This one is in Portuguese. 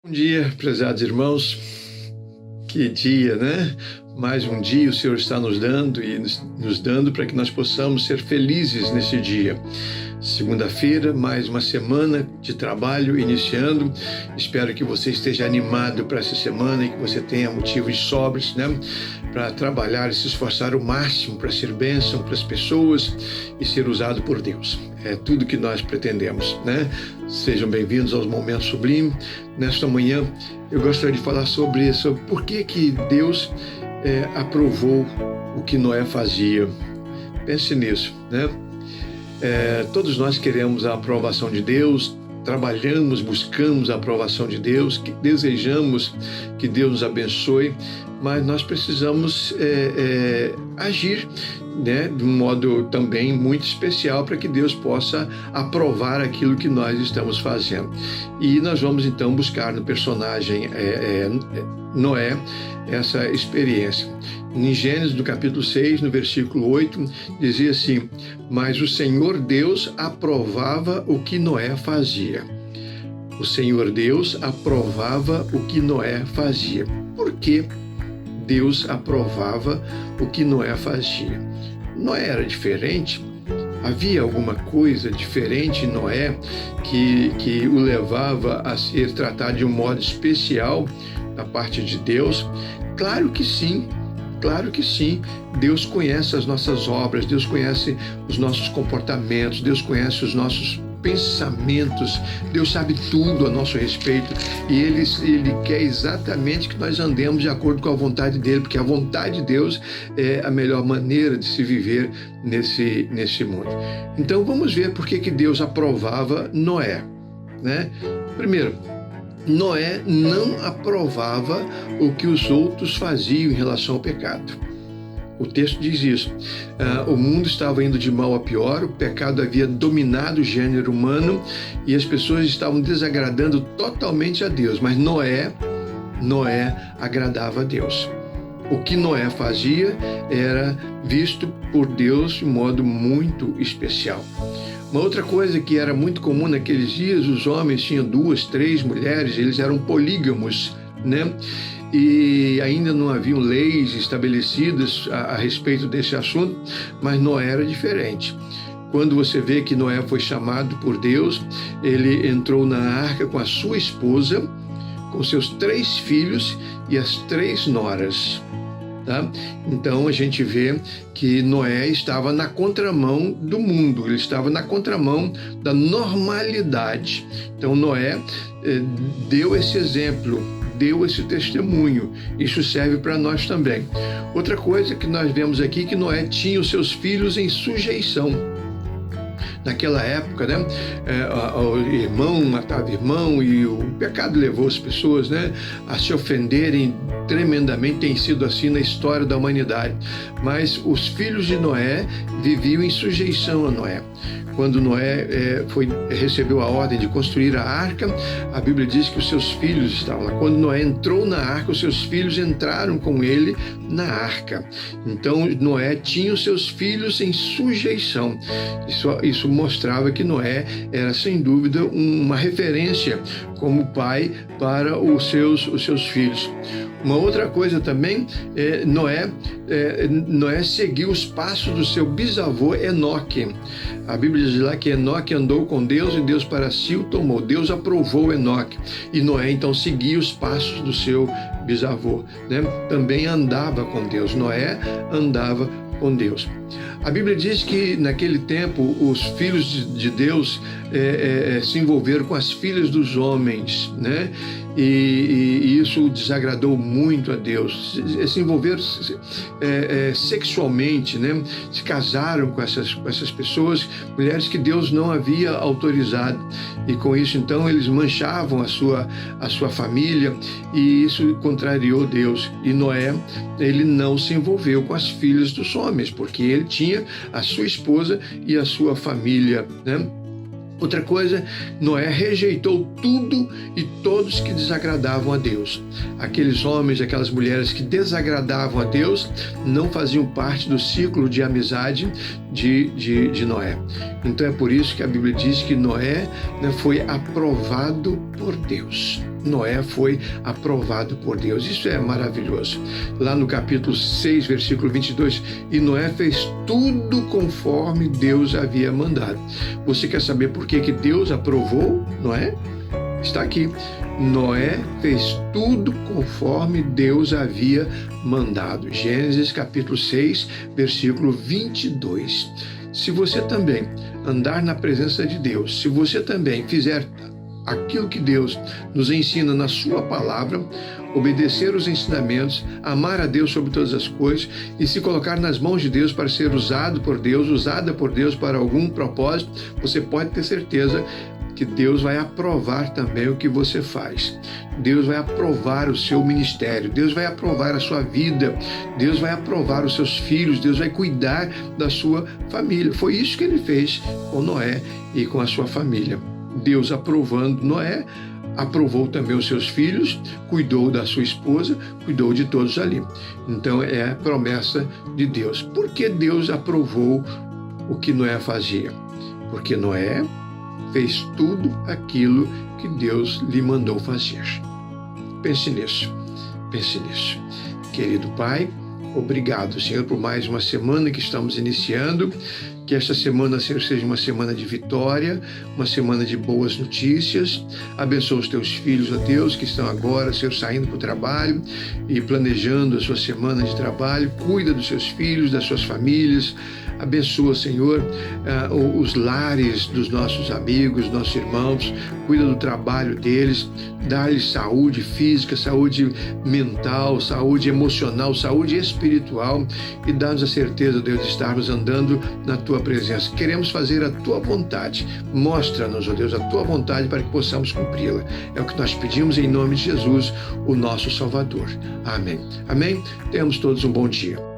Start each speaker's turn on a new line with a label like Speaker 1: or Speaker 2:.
Speaker 1: Bom dia, prezados irmãos. Que dia, né? Mais um dia o Senhor está nos dando e nos dando para que nós possamos ser felizes nesse dia. Segunda-feira, mais uma semana de trabalho iniciando. Espero que você esteja animado para essa semana e que você tenha motivos sobres, né? Para trabalhar e se esforçar o máximo para ser bênção para as pessoas e ser usado por Deus. É tudo que nós pretendemos, né? Sejam bem-vindos aos Momentos Sublimes. Nesta manhã, eu gostaria de falar sobre por que Deus aprovou o que Noé fazia. Pense nisso, né? Todos nós queremos a aprovação de Deus, trabalhamos, buscamos a aprovação de Deus, desejamos que Deus nos abençoe, mas nós precisamos agir, né, de um modo também muito especial para que Deus possa aprovar aquilo que nós estamos fazendo. E nós vamos então buscar no personagem Noé essa experiência. Em Gênesis, no capítulo 6, no versículo 8, dizia assim: mas o Senhor Deus aprovava o que Noé fazia. O Senhor Deus aprovava o que Noé fazia. Por que Deus aprovava o que Noé fazia? Noé era diferente? Havia alguma coisa diferente em Noé que o levava a ser tratado de um modo especial da parte de Deus? Claro que sim. Claro que sim, Deus conhece as nossas obras, Deus conhece os nossos comportamentos, Deus conhece os nossos pensamentos, Deus sabe tudo a nosso respeito e Ele quer exatamente que nós andemos de acordo com a vontade dEle, porque a vontade de Deus é a melhor maneira de se viver nesse mundo. Então vamos ver por que Deus aprovava Noé, né? Primeiro, Noé não aprovava o que os outros faziam em relação ao pecado. O texto diz isso. O mundo estava indo de mal a pior, o pecado havia dominado o gênero humano e as pessoas estavam desagradando totalmente a Deus. Mas Noé agradava a Deus. O que Noé fazia era visto por Deus de modo muito especial. Uma outra coisa que era muito comum naqueles dias, os homens tinham 2, 3 mulheres, eles eram polígamos, né? E ainda não haviam leis estabelecidas a respeito desse assunto, mas Noé era diferente. Quando você vê que Noé foi chamado por Deus, ele entrou na arca com a sua esposa, com seus 3 filhos e as 3 noras. Tá? Então a gente vê que Noé estava na contramão do mundo, ele estava na contramão da normalidade. Então Noé deu esse exemplo, deu esse testemunho. Isso serve para nós também. Outra coisa que nós vemos aqui, que Noé tinha os seus filhos em sujeição. Naquela época, né, o irmão matava irmão e o pecado levou as pessoas, né, a se ofenderem tremendamente. Tem sido assim na história da humanidade. Mas os filhos de Noé viviam em sujeição a Noé. Quando Noé recebeu a ordem de construir a arca, a Bíblia diz que os seus filhos estavam lá. Quando Noé entrou na arca, os seus filhos entraram com ele na arca. Então Noé tinha os seus filhos em sujeição. Isso mostrava que Noé era, sem dúvida, uma referência como pai para os seus filhos. Uma outra coisa também, Noé seguiu os passos do seu bisavô Enoque. A Bíblia diz lá que Enoque andou com Deus e Deus para si o tomou. Deus aprovou Enoque. E Noé então seguia os passos do seu bisavô, né? Também andava com Deus. Noé andava com Deus. A Bíblia diz que naquele tempo os filhos de Deus se envolveram com as filhas dos homens, né? E isso desagradou muito a Deus. Se envolveram sexualmente, né? Se casaram com essas pessoas, mulheres que Deus não havia autorizado. E com isso, então, eles manchavam a sua família e isso contrariou Deus. E Noé, ele não se envolveu com as filhas dos homens, porque ele tinha a sua esposa e a sua família, né? Outra coisa, Noé rejeitou tudo e todos que desagradavam a Deus. Aqueles homens, aquelas mulheres que desagradavam a Deus não faziam parte do ciclo de amizade de Noé. Então é por isso que a Bíblia diz que Noé, né, foi aprovado por Deus. Noé foi aprovado por Deus. Isso é maravilhoso. Lá no capítulo 6, versículo 22, e Noé fez tudo conforme Deus havia mandado. Você quer saber por que Deus aprovou Noé? Está aqui. Noé fez tudo conforme Deus havia mandado. Gênesis capítulo 6, versículo 22. Se você também andar na presença de Deus, se você também fizer aquilo que Deus nos ensina na sua palavra, obedecer os ensinamentos, amar a Deus sobre todas as coisas e se colocar nas mãos de Deus para ser usado por Deus, usada por Deus para algum propósito, você pode ter certeza que Deus vai aprovar também o que você faz. Deus vai aprovar o seu ministério, Deus vai aprovar a sua vida, Deus vai aprovar os seus filhos, Deus vai cuidar da sua família. Foi isso que ele fez com Noé e com a sua família. Deus aprovando Noé, aprovou também os seus filhos, cuidou da sua esposa, cuidou de todos ali. Então é a promessa de Deus. Por que Deus aprovou o que Noé fazia? Porque Noé fez tudo aquilo que Deus lhe mandou fazer. Pense nisso, pense nisso. Querido Pai, obrigado, Senhor, por mais uma semana que estamos iniciando. Que esta semana seja uma semana de vitória, uma semana de boas notícias. Abençoa os teus filhos, ó Deus, que estão agora, Senhor, saindo para o trabalho e planejando a sua semana de trabalho. Cuida dos seus filhos, das suas famílias. Abençoa, Senhor, os lares dos nossos amigos, nossos irmãos. Cuida do trabalho deles. Dá-lhes saúde física, saúde mental, saúde emocional, saúde espiritual. E dá-nos a certeza, Deus, de estarmos andando na Tua presença. Queremos fazer a Tua vontade. Mostra-nos, ó Deus, a Tua vontade para que possamos cumpri-la. É o que nós pedimos em nome de Jesus, o nosso Salvador. Amém. Amém? Tenhamos todos um bom dia.